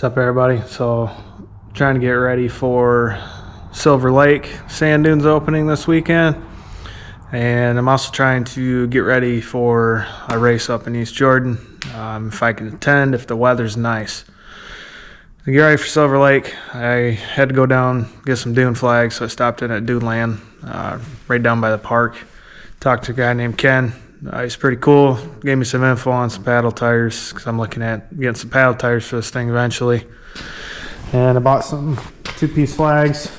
What's up, everybody? So trying to get ready for Silver Lake sand dunes opening this weekend, and I'm also trying to get ready for a race up in East Jordan, if I can attend, if the weather's nice. To get ready for Silver Lake, I had to go down get some dune flags, so I stopped in at Dune Land, right down by the park. Talked to a guy named Ken. He's pretty cool. Gave me some info on some paddle tires because I'm looking at getting some paddle tires for this thing eventually. And I bought some two-piece flags.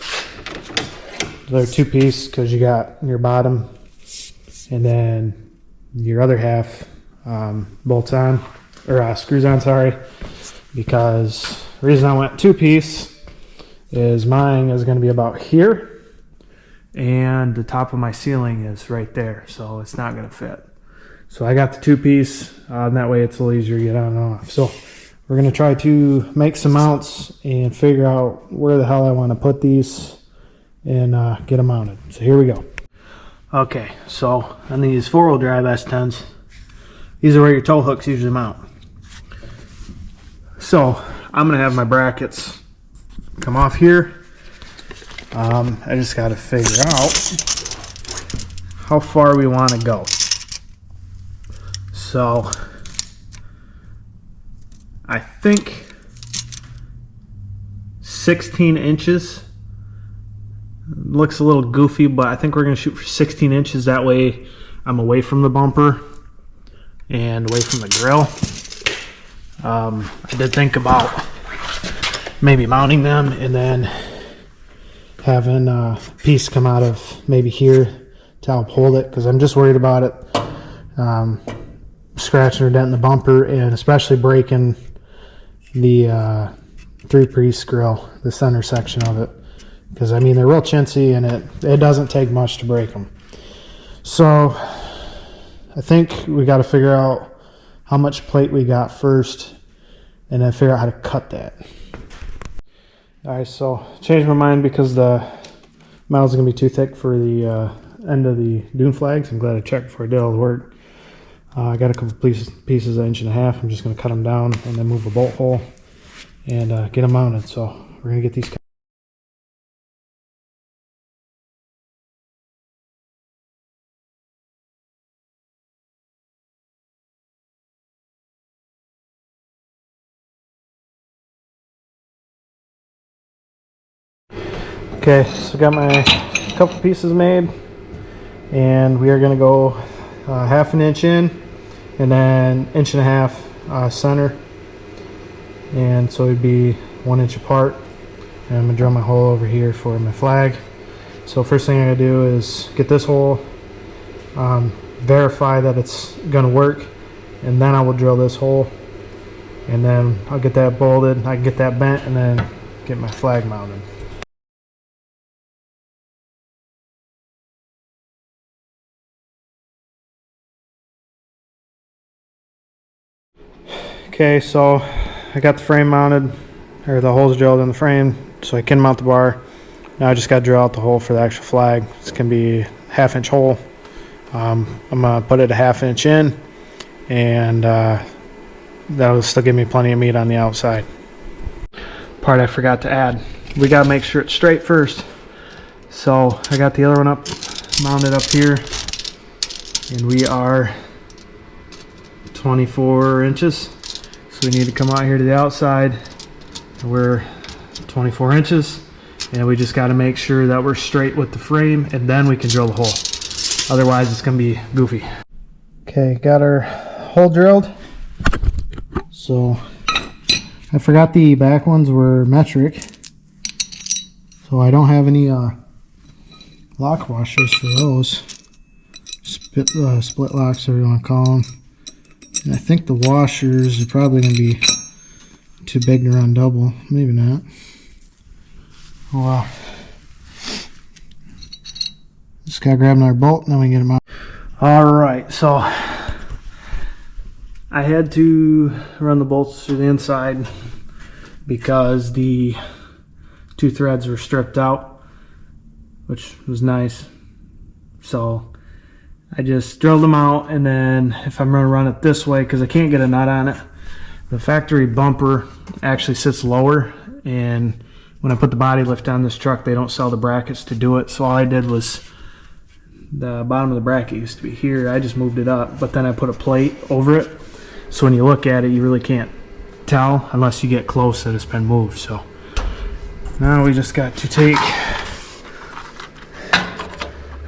They're two-piece because you got your bottom and then your other half bolts on, or screws on, sorry. Because the reason I went two-piece is mine is going to be about here and the top of my ceiling is right there, so it's not going to fit. So I got the two-piece, and that way it's a little easier to get on and off. So we're going to try to make some mounts and figure out where the hell I want to put these and get them mounted. So here we go. Okay, so on these four-wheel drive S10s, these are where your tow hooks usually mount. So I'm going to have my brackets come off here. I just got to figure out how far we want to go. So I think 16 inches looks a little goofy, but I think we're going to shoot for 16 inches. That way I'm away from the bumper and away from the grill. I did think about maybe mounting them and then having a piece come out of maybe here to help hold it, because I'm just worried about it scratching or denting the bumper, and especially breaking the three-piece grill, the center section of it, because I mean they're real chintzy and it doesn't take much to break them. So I think we got to figure out how much plate we got first and then figure out how to cut that. Alright, so changed my mind because the metal's going to be too thick for the end of the dune flags. I'm glad I checked before I did all the work. I got a couple pieces an inch and a half. I'm just going to cut them down and then move a bolt hole and get them mounted. So we're going to get these cut. Okay, so got my couple pieces made, and we are going to go half an inch in and then inch and a half center, and so it'd be 1 inch apart. And I'm going to drill my hole over here for my flag. So first thing I'm going to do is get this hole, verify that it's going to work, and then I will drill this hole, and then I'll get that bolted, I can get that bent, and then get my flag mounted. Okay, so I got the frame mounted, or the holes drilled in the frame, so I can mount the bar. Now I just got to drill out the hole for the actual flag. It's going to be a half-inch hole. I'm going to put it a half-inch in, and that'll still give me plenty of meat on the outside. Part I forgot to add, we got to make sure it's straight first. So I got the other one up, mounted up here, and we are 24 inches. So we need to come out here to the outside. We're 24 inches, and we just got to make sure that we're straight with the frame, and then we can drill the hole. Otherwise it's going to be goofy. Okay, got our hole drilled. So I forgot the back ones were metric, so I don't have any lock washers for those. Split locks, whatever you want to call them. And I think the washers are probably going to be too big to run double. Maybe not. Oh well. Just gotta grab another bolt and then we can get them out. Alright, so I had to run the bolts through the inside because the two threads were stripped out, which was nice. So I just drilled them out, and then if I'm going to run it this way, because I can't get a nut on it, The factory bumper actually sits lower, and when I put the body lift on this truck, they don't sell the brackets to do it. So all I did was, the bottom of the bracket used to be here. I just moved it up, but then I put a plate over it. So when you look at it, you really can't tell unless you get close that it's been moved. So now we just got to take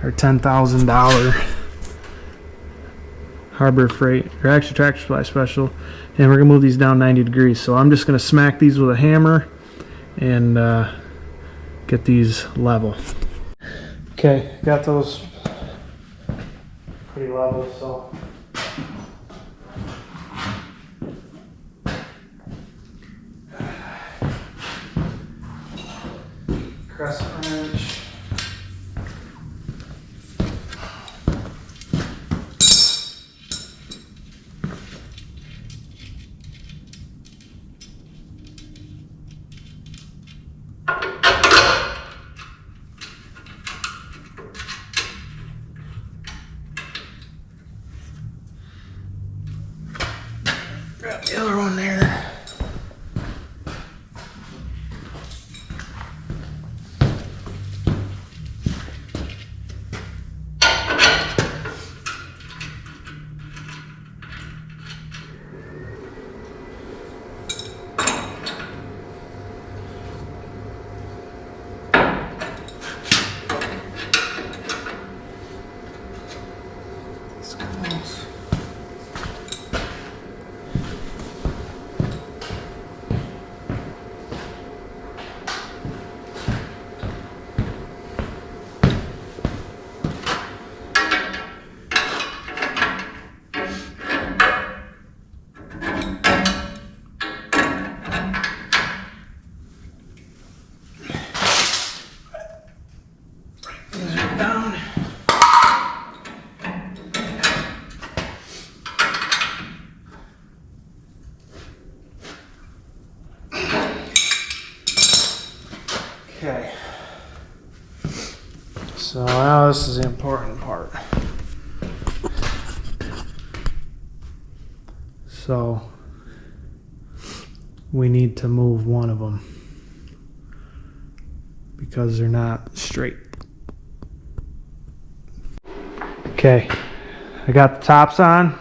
our $10,000 Harbor Freight, or actually Tractor Supply Special, and we're gonna move these down 90 degrees. So I'm just gonna smack these with a hammer and get these level. Okay, got those pretty level, so crescent wrench. Grab the other one there. Down. Okay. So now this is the important part. So we need to move one of them because they're not straight. Okay, I got the tops on.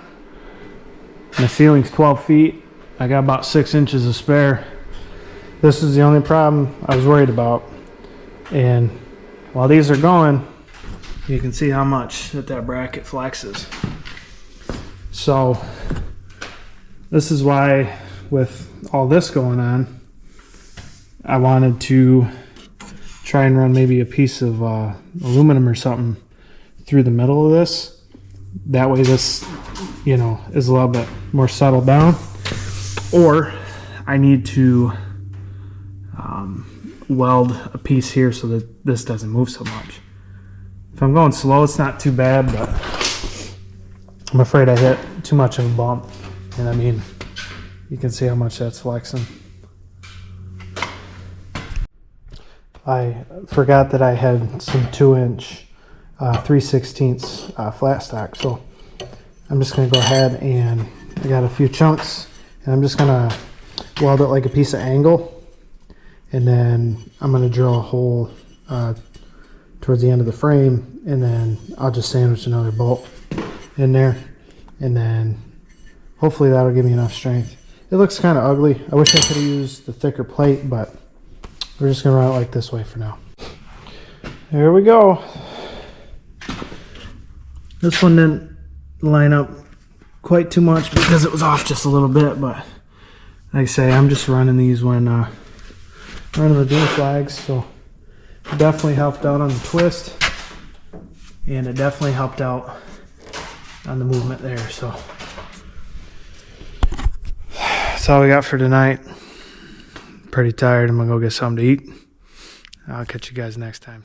My ceiling's 12 feet. I got about 6 inches of spare. This is the only problem I was worried about. And while these are going, you can see how much that bracket flexes. So this is why, with all this going on, I wanted to try and run maybe a piece of aluminum or something through the middle of this. That way this, you know, is a little bit more settled down. Or I need to weld a piece here so that this doesn't move so much. If I'm going slow, it's not too bad, but I'm afraid I hit too much of a bump. And I mean, you can see how much that's flexing. I forgot that I had some 2-inch 3/16 flat stock, so I'm just going to go ahead and I got a few chunks, and I'm just going to weld it like a piece of angle, and then I'm going to drill a hole towards the end of the frame, and then I'll just sandwich another bolt in there, and then hopefully that'll give me enough strength. It looks kind of ugly. I wish I could have used the thicker plate, but we're just going to run it like this way for now. There we go. This one didn't line up quite too much because it was off just a little bit, but like I say, I'm just running these when running the dune flags, so it definitely helped out on the twist, and it definitely helped out on the movement there. So that's all we got for tonight. Pretty tired. I'm gonna go get something to eat. I'll catch you guys next time.